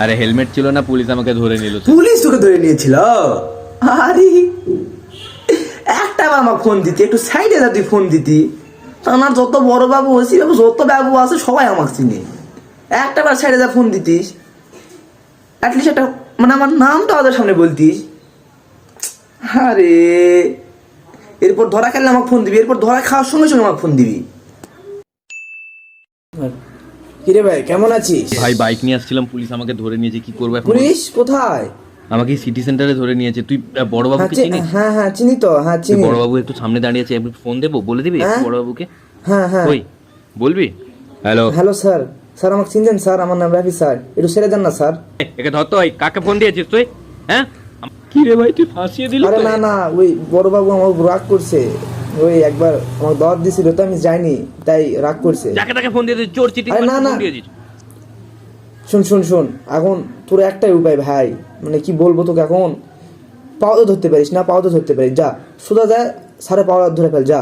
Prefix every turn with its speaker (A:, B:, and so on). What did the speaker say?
A: আরে হেলমেট ছিল না, পুলিশ আমাকে ধরে নিল।
B: পুলিশ তোকে ধরে নিয়েছিল? আরে একটা বার আমার ফোন দিতি, একটু সাইডে যা তুই ফোন দিতি। আমার যত বড় বাবু ওসি বাবু যত বাবু আছে সবাই আমাকে চিনে। একটা বার সাইডে যা ফোন দিতিস, অ্যাটলিস্ট একটা মানে আমার নামটা ওদের সামনে বলতিস। আরে এরপর ধরা খেললে আমাকে ফোন দিবি, এরপর ধরা খাওয়ার সঙ্গে সঙ্গে আমাকে ফোন দিবি। কিরে ভাই কেমন আছিস?
A: ভাই বাইক নিয়ে আসছিলাম, পুলিশ আমাকে ধরে নিয়েছে, কি করবো এখন?
B: পুলিশ কোথায়?
A: আমাকে সিটি সেন্টারে ধরে নিয়েছে। তুই বড় বাবুকে চিনিস?
B: হ্যাঁ হ্যাঁ চিনি তো, হ্যাঁ চিনি।
A: বড় বাবু একটু সামনে দাঁড়িয়ে আছে, আমি ফোন দেবো, বলে দিবি বড় বাবুকে?
B: হ্যাঁ হ্যাঁ
A: ওই বলবি। হ্যালো
B: হ্যালো স্যার, স্যার আমাকে চিনছেন স্যার? আমার নাম রাফি স্যার, একটু ছেড়ে দেন না স্যার।
A: একে ধর তো। কাকে ফোন দিয়েছিস তুই? হ্যাঁ কি রে ভাই, তুই ফাঁসিয়ে দিলি?
B: আরে না না, ওই বড় বাবু আমার রাগ করছে। ওই একবার আমার দর দিছিল তো আমি যাইনি, তাই রাগ করছে।
A: যাকে তাকে ফোন দিয়েছিস, চোর চিটিং
B: আরে না না,
A: ফোন দিয়েছিস।
B: শুন শুন শুন, এখন তোর একটাই উপায় ভাই, মানে কি বলবো তোকে, এখন পাও তো ধরতে পারিস না, পাও তো ধরতে পারিস, যা সোজা যায় স্যারে পাওয়া ধরে ফেল, যা।